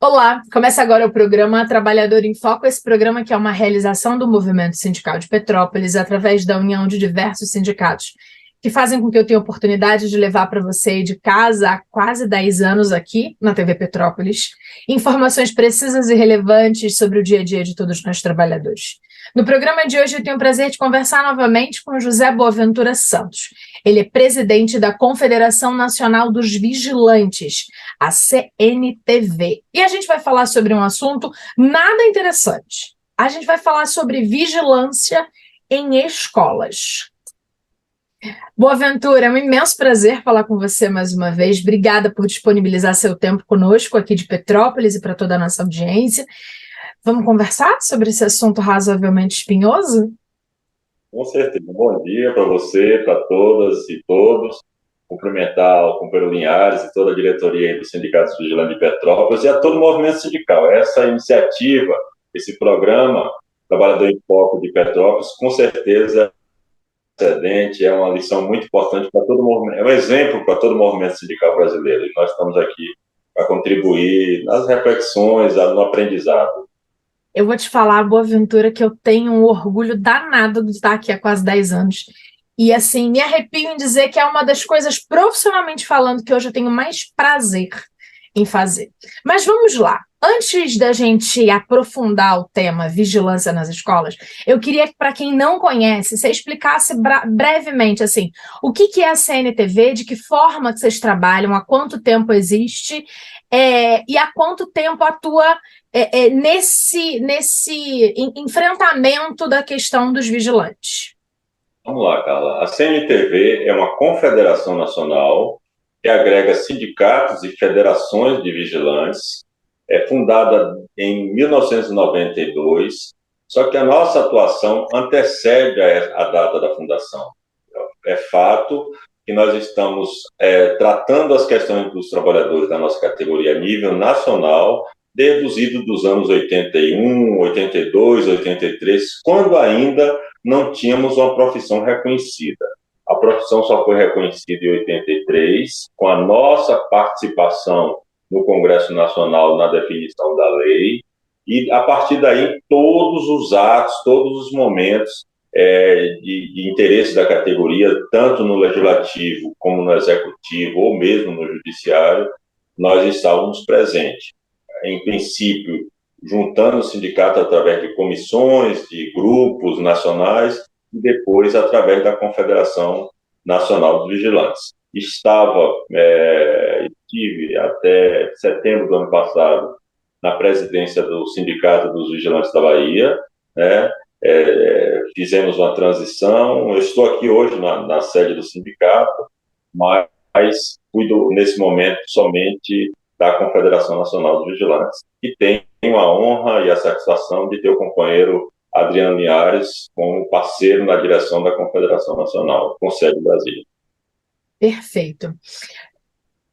Olá, começa agora o programa Trabalhador em Foco, esse programa que é uma realização do Movimento Sindical de Petrópolis através da união de diversos sindicatos, que fazem com que eu tenha a oportunidade de levar para você de casa há quase 10 anos aqui na TV Petrópolis, informações precisas e relevantes sobre o dia a dia de todos nós trabalhadores. No programa de hoje eu tenho o prazer de conversar novamente com José Boaventura Santos. Ele é presidente da Confederação Nacional dos Vigilantes, a CNTV. E a gente vai falar sobre um assunto nada interessante. A gente vai falar sobre vigilância em escolas. Boaventura, é um imenso prazer falar com você mais uma vez. Obrigada por disponibilizar seu tempo conosco aqui de Petrópolis e para toda a nossa audiência. Vamos conversar sobre esse assunto razoavelmente espinhoso? Com certeza. Bom dia para você, para todas e todos. Cumprimentar o companheiro Linhares e toda a diretoria aí do Sindicato dos Vigilantes de Petrópolis e a todo o movimento sindical. Essa iniciativa, esse programa Trabalhador em Foco de Petrópolis, com certeza é excedente, é uma lição muito importante para todo o movimento, é um exemplo para todo o movimento sindical brasileiro. E nós estamos aqui para contribuir nas reflexões, no aprendizado. Eu vou te falar, Boaventura, que eu tenho um orgulho danado de estar aqui há quase 10 anos. E, assim, me arrepio em dizer que é uma das coisas, profissionalmente falando, que hoje eu tenho mais prazer em fazer. Mas vamos lá. Antes da gente aprofundar o tema vigilância nas escolas, eu queria que, para quem não conhece, você explicasse brevemente, assim, o que que é a CNTV, de que forma que vocês trabalham, há quanto tempo existe, e há quanto tempo atua nesse enfrentamento da questão dos vigilantes. Vamos lá, Carla. A CNTV é uma confederação nacional que agrega sindicatos e federações de vigilantes. É fundada em 1992, só que a nossa atuação antecede a data da fundação. É fato que nós estamos tratando as questões dos trabalhadores da nossa categoria a nível nacional, desde os idos dos anos 81, 82, 83, quando ainda não tínhamos uma profissão reconhecida. A profissão só foi reconhecida em 83, com a nossa participação no Congresso Nacional na definição da lei, e a partir daí todos os atos, todos os momentos de interesse da categoria, tanto no legislativo como no executivo ou mesmo no judiciário, nós estávamos presentes. Em princípio, juntando o sindicato através de comissões, de grupos nacionais, e depois através da Confederação Nacional dos Vigilantes. Estive até setembro do ano passado na presidência do Sindicato dos Vigilantes da Bahia, né? Fizemos uma transição. Eu estou aqui hoje na sede do sindicato, mas cuido nesse momento somente da Confederação Nacional dos Vigilantes, e tenho a honra e a satisfação de ter o companheiro Adriano Linhares como parceiro na direção da Confederação Nacional, com sede em Brasília. Perfeito.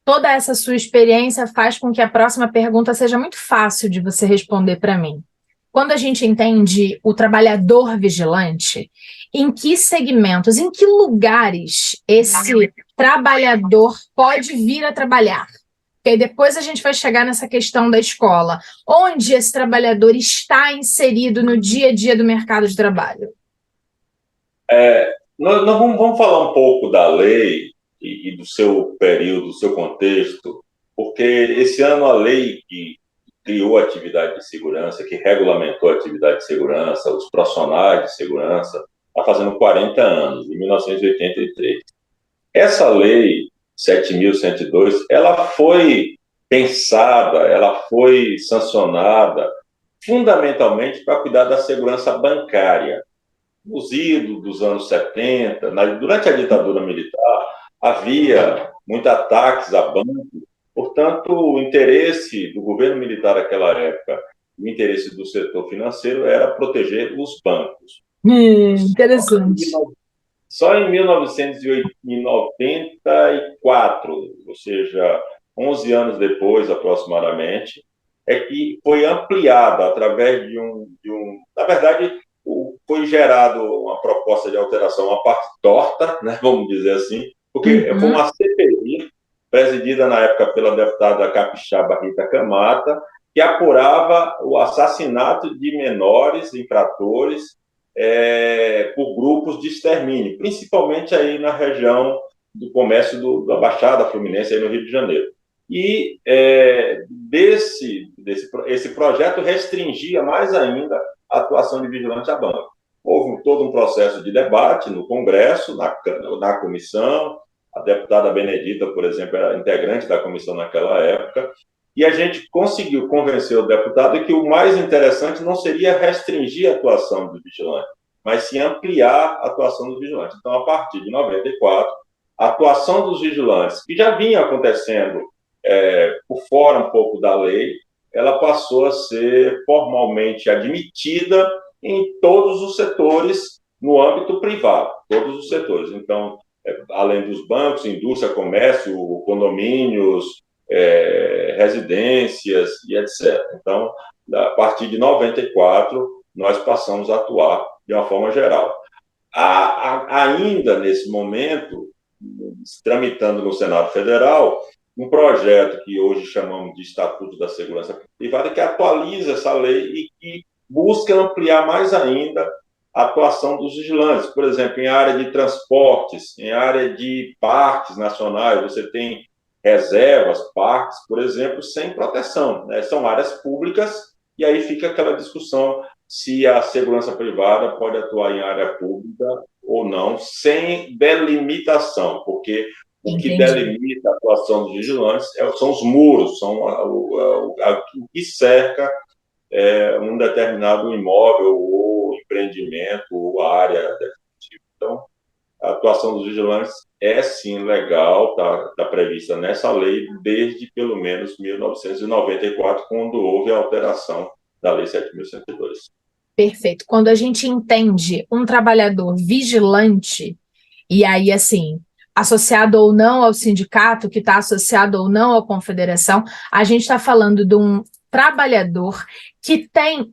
Toda essa sua experiência faz com que a próxima pergunta seja muito fácil de você responder para mim. Quando a gente entende o trabalhador vigilante, em que segmentos, em que lugares esse trabalhador pode vir a trabalhar? Porque aí depois a gente vai chegar nessa questão da escola. Onde esse trabalhador está inserido no dia a dia do mercado de trabalho? Nós vamos falar um pouco da lei e do seu período, do seu contexto, porque esse ano a lei que criou a atividade de segurança, que regulamentou a atividade de segurança, os profissionais de segurança, está fazendo 40 anos, em 1983. Essa lei 7.102, ela foi pensada, ela foi sancionada fundamentalmente para cuidar da segurança bancária. Nos idos dos anos 70, durante a ditadura militar, havia muitos ataques a bancos. Portanto, o interesse do governo militar naquela época, o interesse do setor financeiro era proteger os bancos. Interessante. Só em 1994, ou seja, 11 anos depois aproximadamente, é que foi ampliada através na verdade, foi gerado uma proposta de alteração, uma parte torta, né, vamos dizer assim, porque foi uma CPI presidida na época pela deputada capixaba Rita Camata, que apurava o assassinato de menores infratores por grupos de extermínio, principalmente aí na região do comércio da Baixada Fluminense, aí no Rio de Janeiro. E esse projeto restringia mais ainda a atuação de vigilante a banco. Houve todo um processo de debate no Congresso, na comissão. A deputada Benedita, por exemplo, era integrante da comissão naquela época, e a gente conseguiu convencer o deputado que o mais interessante não seria restringir a atuação do vigilante, mas sim ampliar a atuação do vigilante. Então, a partir de 94, a atuação dos vigilantes, que já vinha acontecendo por fora um pouco da lei, ela passou a ser formalmente admitida em todos os setores no âmbito privado, todos os setores. Então, além dos bancos, indústria, comércio, condomínios, residências e etc. Então, a partir de 94, nós passamos a atuar de uma forma geral. Ainda nesse momento, tramitando no Senado Federal, um projeto que hoje chamamos de Estatuto da Segurança Privada, que atualiza essa lei e que busca ampliar mais ainda a atuação dos vigilantes. Por exemplo, em área de transportes, em área de parques nacionais, você tem reservas, parques, por exemplo, sem proteção, né? São áreas públicas, e aí fica aquela discussão se a segurança privada pode atuar em área pública ou não, sem delimitação, porque o que delimita a atuação dos vigilantes são os muros, são o que cerca um determinado imóvel ou empreendimento ou área definitiva. Então, a atuação dos vigilantes é, sim, legal, está prevista nessa lei desde, pelo menos, 1994, quando houve a alteração da Lei 7.102. Perfeito. Quando a gente entende um trabalhador vigilante, e aí, assim, associado ou não ao sindicato, que está associado ou não à confederação, a gente está falando de um trabalhador que tem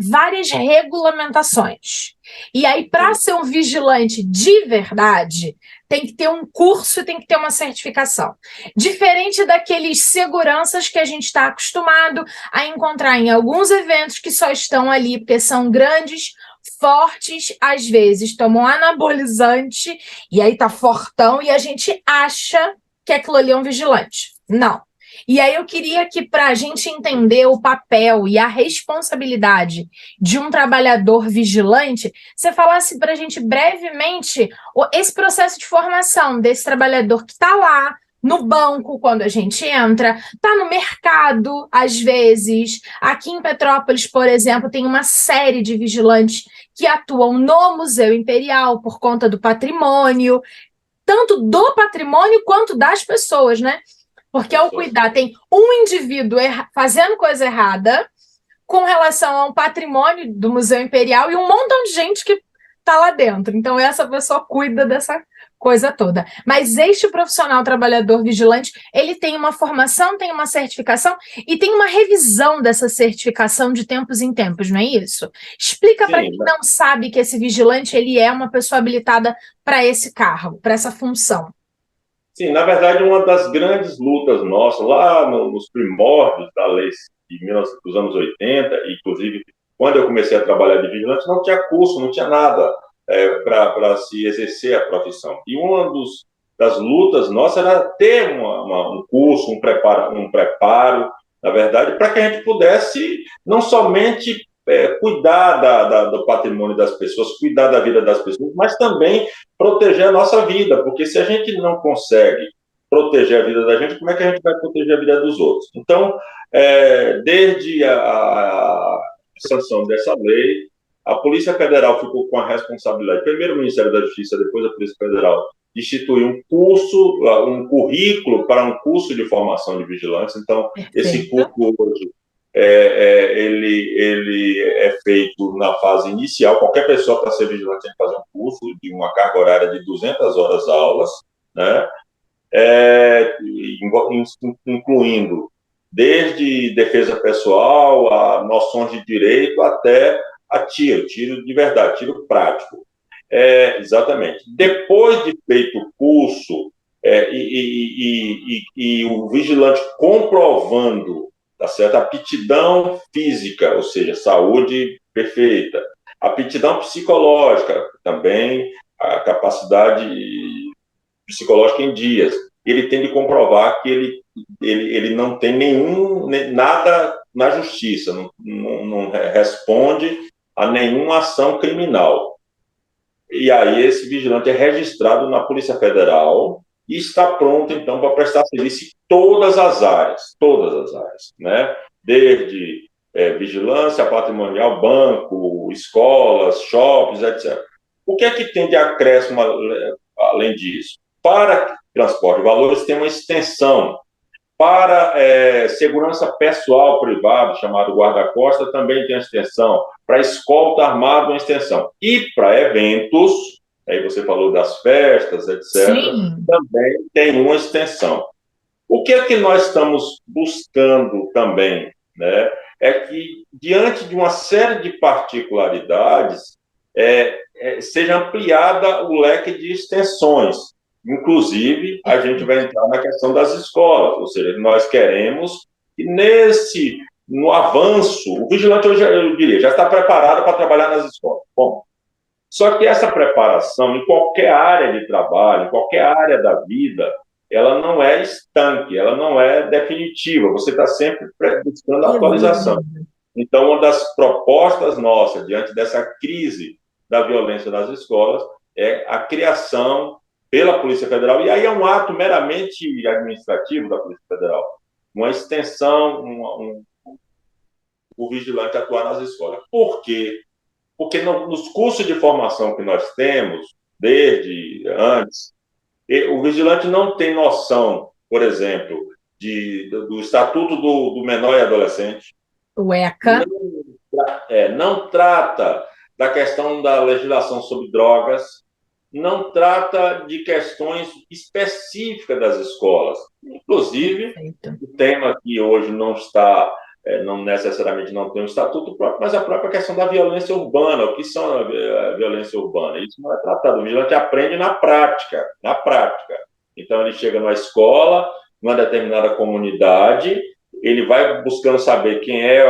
várias regulamentações. E aí, para ser um vigilante de verdade, tem que ter um curso, tem que ter uma certificação. Diferente daqueles seguranças que a gente está acostumado a encontrar em alguns eventos que só estão ali porque são grandes, fortes, às vezes tomam anabolizante, e aí tá fortão, e a gente acha que aquilo ali é um vigilante. Não. E aí eu queria que, para a gente entender o papel e a responsabilidade de um trabalhador vigilante, você falasse para a gente brevemente esse processo de formação desse trabalhador que está lá no banco, quando a gente entra, está no mercado, às vezes. Aqui em Petrópolis, por exemplo, tem uma série de vigilantes que atuam no Museu Imperial por conta do patrimônio, tanto do patrimônio quanto das pessoas, né? Porque ao cuidar, tem um indivíduo fazendo coisa errada com relação ao patrimônio do Museu Imperial e um montão de gente que está lá dentro. Então, essa pessoa cuida dessa coisa toda. Mas este profissional trabalhador vigilante, ele tem uma formação, tem uma certificação e tem uma revisão dessa certificação de tempos em tempos, não é isso? Explica para quem não sabe que esse vigilante ele é uma pessoa habilitada para esse cargo, para essa função. Sim, na verdade, uma das grandes lutas nossas, lá nos primórdios da lei dos anos 80, inclusive quando eu comecei a trabalhar de vigilante, não tinha curso, não tinha nada para se exercer a profissão. E uma das lutas nossas era ter um curso, um preparo, na verdade, para que a gente pudesse não somente cuidar do patrimônio das pessoas, cuidar da vida das pessoas, mas também proteger a nossa vida, porque se a gente não consegue proteger a vida da gente, como é que a gente vai proteger a vida dos outros? Então, desde a sanção dessa lei, a Polícia Federal ficou com a responsabilidade, primeiro o Ministério da Justiça, depois a Polícia Federal, de instituir um curso, um currículo para um curso de formação de vigilantes. Então, esse curso hoje ele é feito na fase inicial. Qualquer pessoa, para ser vigilante, tem que fazer um curso de uma carga horária de 200 horas aulas, né? Incluindo desde defesa pessoal, a noções de direito, até a tiro de verdade, tiro prático. Exatamente. Depois de feito o curso e o vigilante comprovando tá certo? Aptidão física, ou seja, saúde perfeita. Aptidão psicológica, também a capacidade psicológica em dias. Ele tem de comprovar que ele não tem nada na justiça, não responde a nenhuma ação criminal. E aí esse vigilante é registrado na Polícia Federal e está pronto, então, para prestar serviço em todas as áreas, né? Desde vigilância patrimonial, banco, escolas, shoppings, etc. O que é que tem de acréscimo além disso? Para transporte de valores tem uma extensão. Para segurança pessoal privada, chamado guarda-costas, também tem uma extensão. Para escolta armada, uma extensão. E para eventos, aí você falou das festas, etc., Sim. também tem uma extensão. O que é que nós estamos buscando também, né? É que, diante de uma série de particularidades, seja ampliada o leque de extensões. Inclusive, a gente vai entrar na questão das escolas, ou seja, nós queremos que no avanço, o vigilante hoje, eu diria, já está preparado para trabalhar nas escolas. Bom, só que essa preparação, em qualquer área de trabalho, em qualquer área da vida, ela não é estanque, ela não é definitiva, você está sempre buscando atualização. Então, uma das propostas nossas, diante dessa crise da violência nas escolas, é a criação pela Polícia Federal, e aí é um ato meramente administrativo da Polícia Federal, uma extensão, o vigilante atuar nas escolas. Por quê? Porque nos cursos de formação que nós temos, desde antes, o vigilante não tem noção, por exemplo, do Estatuto do Menor e Adolescente. O ECA. Não trata da questão da legislação sobre drogas, não trata de questões específicas das escolas. Inclusive, o tema que hoje não está, não necessariamente não tem um estatuto próprio, mas a própria questão da violência urbana. O que são a violência urbana? Isso não é tratado. O vigilante aprende na prática, na prática. Então, ele chega na escola, numa determinada comunidade, ele vai buscando saber quem é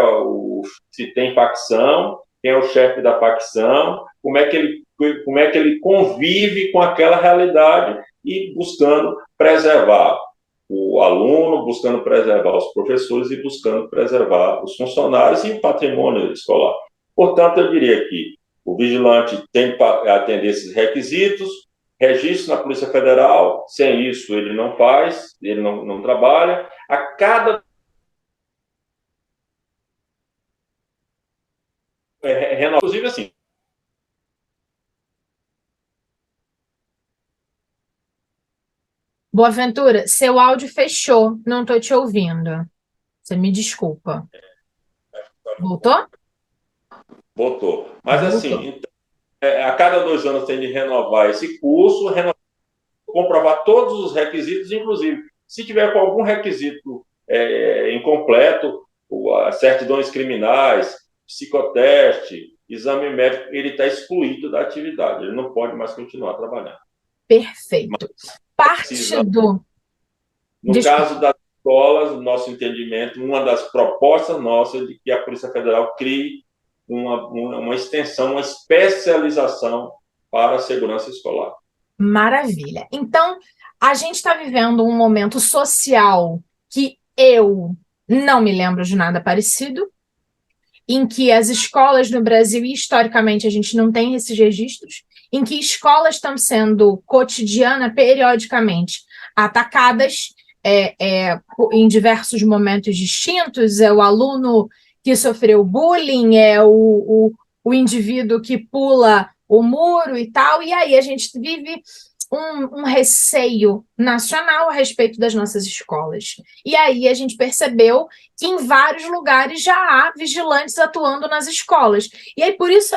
se tem facção, quem é o chefe da facção, como é que ele convive com aquela realidade e buscando preservar o aluno, buscando preservar os professores e buscando preservar os funcionários e o patrimônio escolar. Portanto, eu diria que o vigilante tem que atender esses requisitos, registro na Polícia Federal, sem isso ele não faz, ele não trabalha. A cada inclusive assim. Boaventura, seu áudio fechou, não estou te ouvindo. Você me desculpa. Voltou? Voltou. Mas Voltou. assim, então, a cada 2 anos tem de renovar esse curso, comprovar todos os requisitos, inclusive, se tiver com algum requisito incompleto, certidões criminais, psicoteste, exame médico, ele está excluído da atividade, ele não pode mais continuar trabalhando. Perfeito. No caso das escolas, no nosso entendimento, uma das propostas nossas é de que a Polícia Federal crie uma extensão, uma especialização para a segurança escolar. Maravilha. Então, a gente está vivendo um momento social que eu não me lembro de nada parecido, em que as escolas no Brasil, e historicamente a gente não tem esses registros, em que escolas estão sendo cotidiana, periodicamente, atacadas em diversos momentos distintos. É o aluno que sofreu bullying, é o indivíduo que pula o muro e tal, e aí a gente vive um receio nacional a respeito das nossas escolas. E aí a gente percebeu que em vários lugares já há vigilantes atuando nas escolas. E aí, por isso,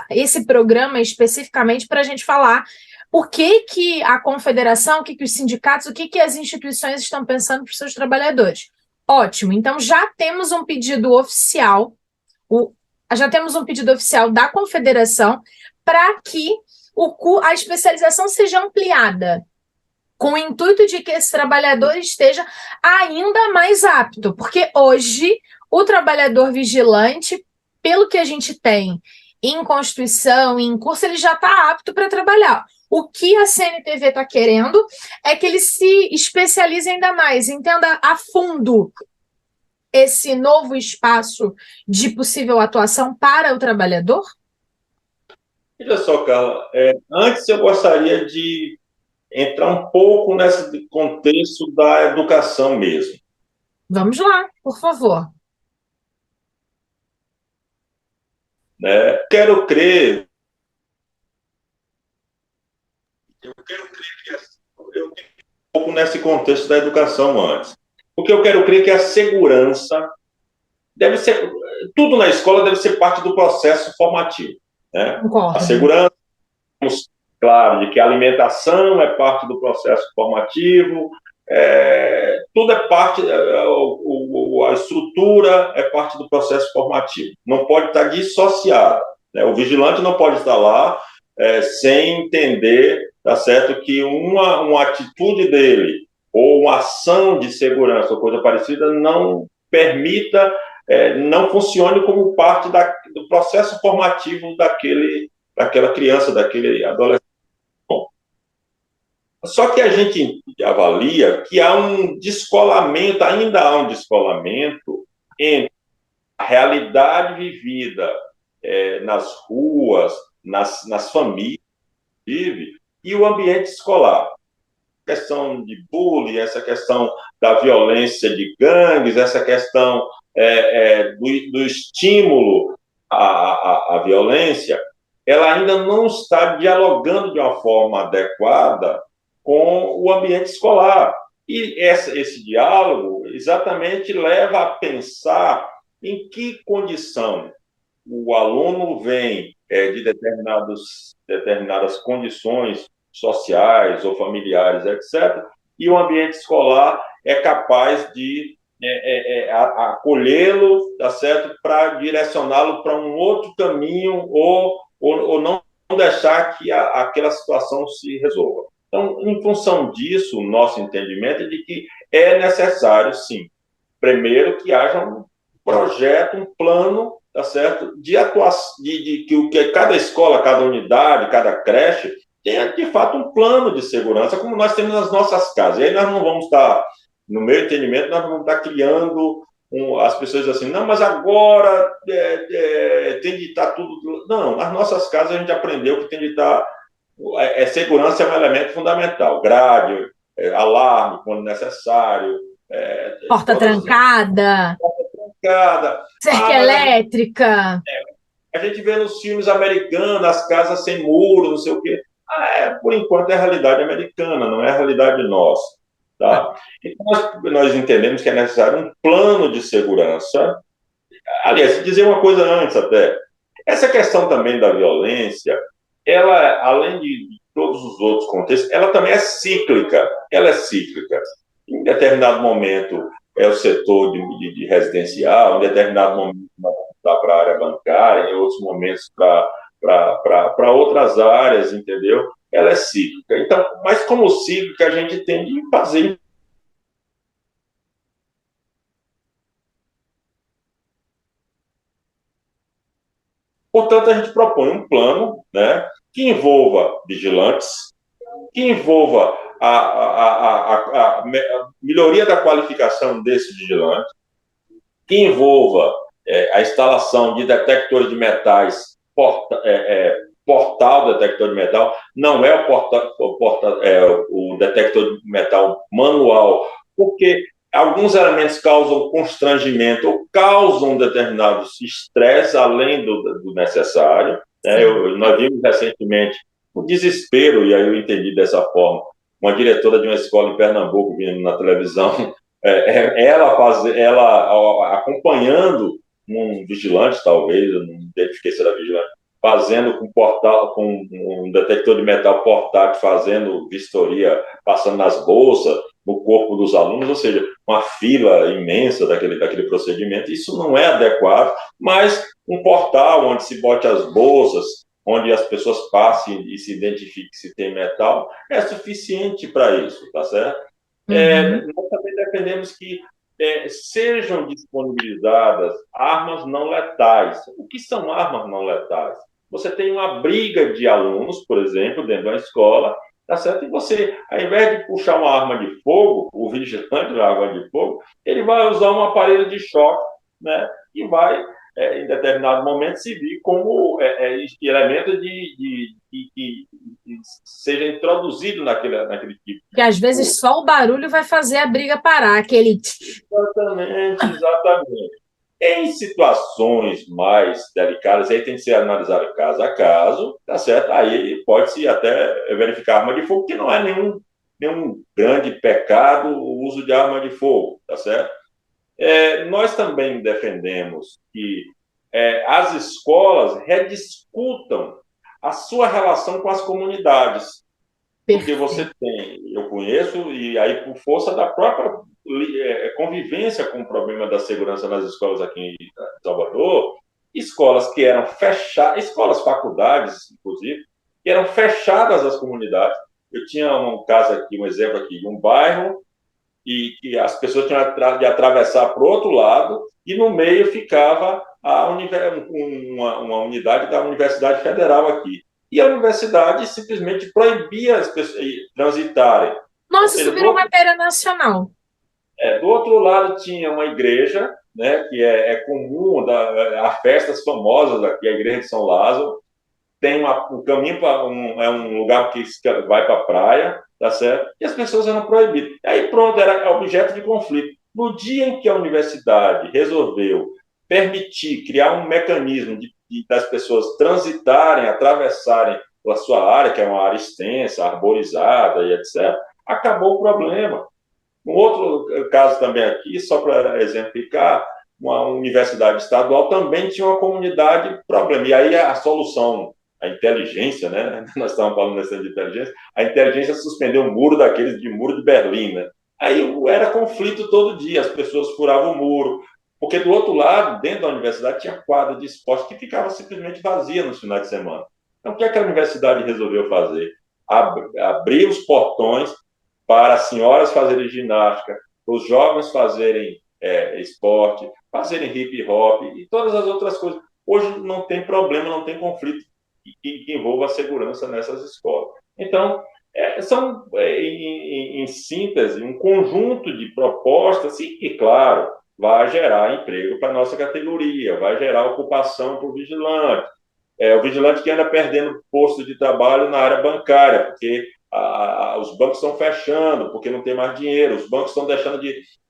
esse programa especificamente para a gente falar por que a confederação, o que os sindicatos, o que as instituições estão pensando para os seus trabalhadores. Ótimo, então já temos um pedido oficial, da confederação para que a especialização seja ampliada. com o intuito de que esse trabalhador esteja ainda mais apto, porque hoje o trabalhador vigilante, pelo que a gente tem em Constituição, em curso, ele já está apto para trabalhar. O que a CNTV está querendo é que ele se especialize ainda mais, entenda a fundo esse novo espaço de possível atuação para o trabalhador? Olha só, Carla, antes eu gostaria de entrar um pouco nesse contexto da educação mesmo, Vamos lá, por favor. né? Eu quero crer que eu tenho um pouco nesse contexto da educação antes, porque eu quero crer que a segurança deve ser, tudo na escola deve ser parte do processo formativo, né? A Concordo. segurança, claro, de que a alimentação é parte do processo formativo, tudo é parte, a estrutura é parte do processo formativo. Não pode estar dissociada, né? O vigilante não pode estar lá sem entender, tá certo, que uma atitude dele ou uma ação de segurança ou coisa parecida não permita, não funcione como parte do processo formativo daquela criança, daquele adolescente. Só que a gente avalia que há um descolamento, ainda há um descolamento entre a realidade vivida nas ruas, nas famílias, e o ambiente escolar. Questão de bullying, essa questão da violência de gangues, essa questão do estímulo à violência, ela ainda não está dialogando de uma forma adequada com o ambiente escolar. E esse diálogo exatamente leva a pensar em que condição o aluno vem de determinadas condições sociais ou familiares, etc., e o ambiente escolar é capaz de acolhê-lo, tá certo, para direcioná-lo para um outro caminho ou não deixar que aquela situação se resolva. Então, em função disso, o nosso entendimento é de que é necessário, sim, primeiro que haja um projeto, um plano, tá certo, de atuação, que cada escola, cada unidade, cada creche tenha, de fato, um plano de segurança, como nós temos nas nossas casas. E aí nós não vamos estar, no meu entendimento, nós não vamos estar criando as pessoas assim, não, mas agora tem de estar tudo... Não, nas nossas casas a gente aprendeu que tem de estar... segurança é um elemento fundamental. Grade, alarme quando necessário. Porta trancada, Trancada. cerca Mas elétrica. a gente vê nos filmes americanos, as casas sem muro, não sei o quê. Por enquanto é a realidade americana, não é a realidade nossa. Tá? Então, nós entendemos que é necessário um plano de segurança. Aliás, dizer uma coisa antes até. Essa questão também da violência, ela, além de todos os outros contextos, ela também é cíclica. Ela é cíclica. Em determinado momento é o setor de residencial, em determinado momento para a área bancária, em outros momentos para outras áreas, entendeu? Ela é cíclica. Então, mas como cíclica, a gente tem de fazer. Portanto, a gente propõe um plano, né, que envolva vigilantes, que envolva a melhoria da qualificação desses vigilantes, que envolva a instalação de detectores de metais, portal detector de metal, não é o detector de metal manual, porque alguns elementos causam constrangimento ou causam determinados estresse além do necessário. Né? Nós vimos recentemente o desespero, e aí eu entendi dessa forma, uma diretora de uma escola em Pernambuco, vindo na televisão, ela acompanhando um vigilante, talvez, eu não identifiquei se era vigilante, fazendo com um detector de metal portátil, fazendo vistoria, passando nas bolsas, no corpo dos alunos, ou seja, uma fila imensa daquele procedimento. Isso não é adequado, mas um portal onde se bote as bolsas, onde as pessoas passem e se identifiquem se tem metal, é suficiente para isso, tá certo? Nós também defendemos que sejam disponibilizadas armas não letais. O que são armas não letais? Você tem uma briga de alunos, por exemplo, dentro da escola, tá certo? E você, ao invés de puxar uma arma de fogo, o vigilante da arma de fogo, ele vai usar um aparelho de choque, né? E vai, em determinado momento, se vir como elemento que seja introduzido naquele tipo. Que às vezes só o barulho vai fazer a briga parar, aquele... Exatamente, exatamente. Em situações mais delicadas, aí tem que ser analisado caso a caso, tá certo? Aí pode-se até verificar arma de fogo, que não é nenhum grande pecado o uso de arma de fogo, tá certo? Nós também defendemos que as escolas rediscutam a sua relação com as comunidades, porque você tem, eu conheço, e aí por força da própria convivência com o problema da segurança nas escolas aqui em Salvador, escolas que eram fechadas, escolas, faculdades, inclusive, que eram fechadas às comunidades. Eu tinha um caso aqui, um exemplo aqui, de um bairro e que as pessoas tinham de atravessar para o outro lado e no meio ficava uma unidade da Universidade Federal aqui. E a universidade simplesmente proibia as pessoas transitarem. Nossa, isso virou matéria nacional. Do outro lado tinha uma igreja, né, que é comum, há festas famosas aqui, a igreja de São Lázaro, tem um caminho para um lugar que vai para a praia, tá certo? E as pessoas eram proibidas. Aí pronto, era objeto de conflito. No dia em que a universidade resolveu permitir criar um mecanismo das pessoas transitarem, atravessarem a sua área, que é uma área extensa, arborizada e etc., acabou o problema. Um outro caso também aqui, só para exemplificar, uma universidade estadual também tinha uma comunidade problema. E aí a solução, a inteligência, né? Nós estávamos falando nessa de inteligência, a inteligência suspendeu um muro daqueles de muro de Berlim, né? Aí era conflito todo dia, as pessoas furavam o muro, porque do outro lado, dentro da universidade, tinha quadra de esporte que ficava simplesmente vazia nos finais de semana. Então, o que a universidade resolveu fazer? Abrir os portões para as senhoras fazerem ginástica, para os jovens fazerem esporte, fazerem hip hop e todas as outras coisas. Hoje não tem problema, não tem conflito que envolva a segurança nessas escolas. Então, são, em síntese, um conjunto de propostas e que, claro, vai gerar emprego para a nossa categoria, vai gerar ocupação para o vigilante. O vigilante que anda perdendo posto de trabalho na área bancária, porque os bancos estão fechando, porque não tem mais dinheiro, os bancos estão deixando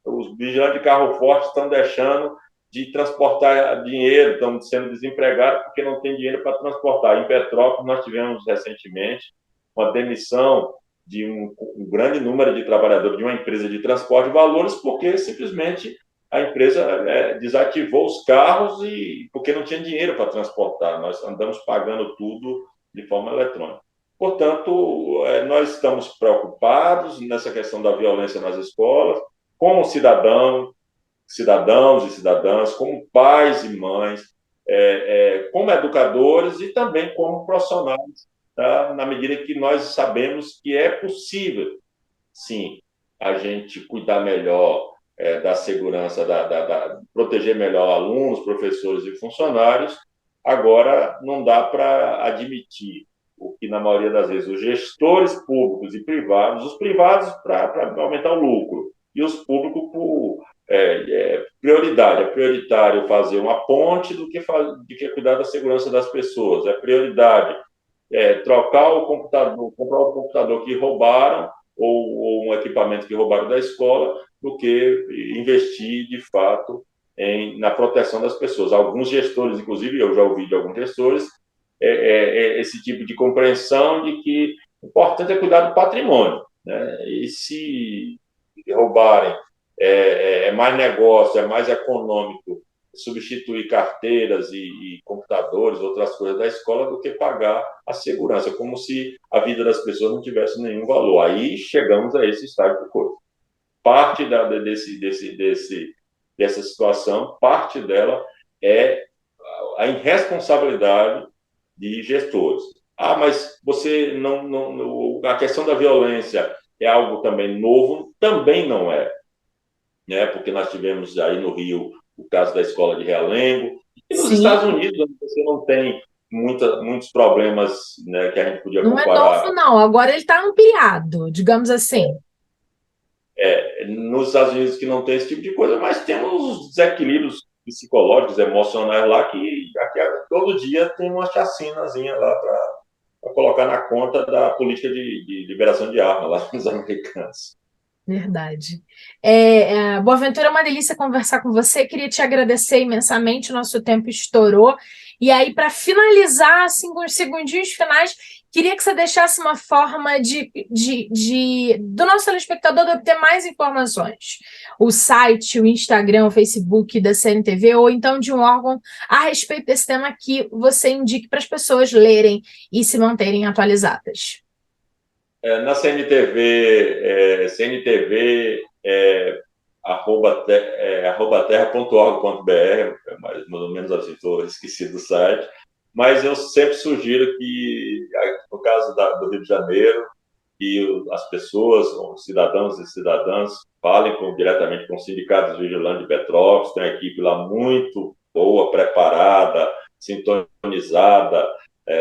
os vigilantes de carro forte estão deixando de transportar dinheiro, estão sendo desempregados porque não tem dinheiro para transportar. Em Petrópolis, nós tivemos recentemente uma demissão de um grande número de trabalhadores de uma empresa de transporte de valores, porque simplesmente a empresa desativou os carros e porque não tinha dinheiro para transportar. Nós andamos pagando tudo de forma eletrônica. Portanto, nós estamos preocupados nessa questão da violência nas escolas, como cidadãos e cidadãs, como pais e mães, como educadores e também como profissionais, tá? Na medida que nós sabemos que é possível, sim, a gente cuidar melhor da segurança, proteger melhor alunos, professores e funcionários. Agora, não dá para admitir o que, na maioria das vezes, os gestores públicos e privados, os privados para aumentar o lucro, e os públicos por prioridade. É prioritário fazer uma ponte do que cuidar da segurança das pessoas. É prioridade trocar o computador, comprar o computador que roubaram ou um equipamento que roubaram da escola, do que investir, de fato, na proteção das pessoas. Alguns gestores, inclusive, eu já ouvi de alguns gestores, esse tipo de compreensão de que o importante é cuidar do patrimônio, né? E se roubarem, é mais negócio, é mais econômico substituir carteiras e computadores, outras coisas da escola, do que pagar a segurança, como se a vida das pessoas não tivesse nenhum valor. Aí chegamos a esse estágio de coisa. Parte dessa situação, parte dela é a irresponsabilidade de gestores. Mas você a questão da violência é algo também novo? Também não é, né? Porque nós tivemos aí no Rio o caso da escola de Realengo, e nos Sim, Estados Unidos onde você não tem muitos problemas, né, que a gente podia não é novo, comparar. não. Agora ele está ampliado, digamos assim. Nos Estados Unidos que não tem esse tipo de coisa, mas temos os desequilíbrios psicológicos, emocionais lá, que aqui, todo dia tem uma chacinazinha lá para colocar na conta da política de liberação de armas lá nos americanos. Verdade. Boaventura, é uma delícia conversar com você. Queria te agradecer imensamente. O nosso tempo estourou. E aí, para finalizar, assim, com os segundinhos finais, queria que você deixasse uma forma do nosso telespectador de obter mais informações. O site, o Instagram, o Facebook da CNTV, ou então de um órgão a respeito desse tema que você indique para as pessoas lerem e se manterem atualizadas. Na CNTV, CNTV arroba terra.org.br, mais ou menos assim, estou esquecido do site, mas eu sempre sugiro que, no caso do Rio de Janeiro, que as pessoas, os cidadãos e cidadãs, falem diretamente com os sindicatos vigilantes de Petrópolis, tem uma equipe lá muito boa, preparada, sintonizada,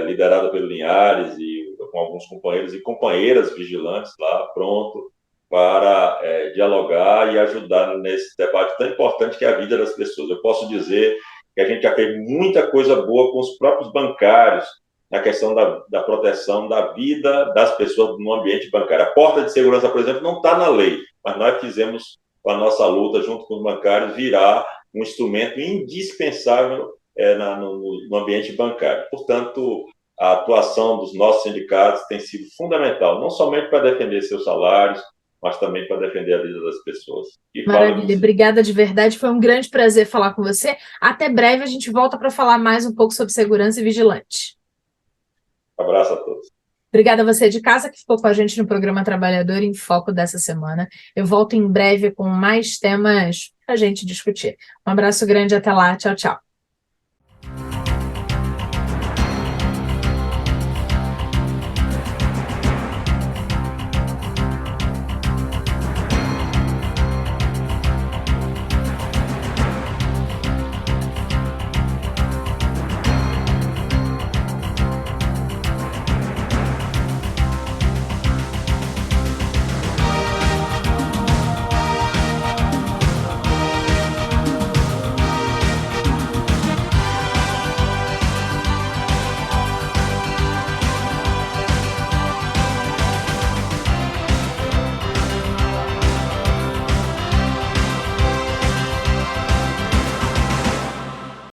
liderada pelo Linhares e com alguns companheiros e companheiras vigilantes lá, pronto para dialogar e ajudar nesse debate tão importante que é a vida das pessoas. Eu posso dizer que a gente já fez muita coisa boa com os próprios bancários, na questão da proteção da vida das pessoas no ambiente bancário. A porta de segurança, por exemplo, não está na lei, mas nós fizemos com a nossa luta junto com os bancários virar um instrumento indispensável no ambiente bancário. Portanto, a atuação dos nossos sindicatos tem sido fundamental, não somente para defender seus salários, mas também para defender a vida das pessoas. E fala Maravilha, consigo. obrigada de verdade. Foi um grande prazer falar com você. Até breve, a gente volta para falar mais um pouco sobre segurança e vigilante. Abraço a todos. Obrigada a você de casa que ficou com a gente no programa Trabalhador em Foco dessa semana. Eu volto em breve com mais temas para a gente discutir. Um abraço grande, até lá. Tchau, tchau.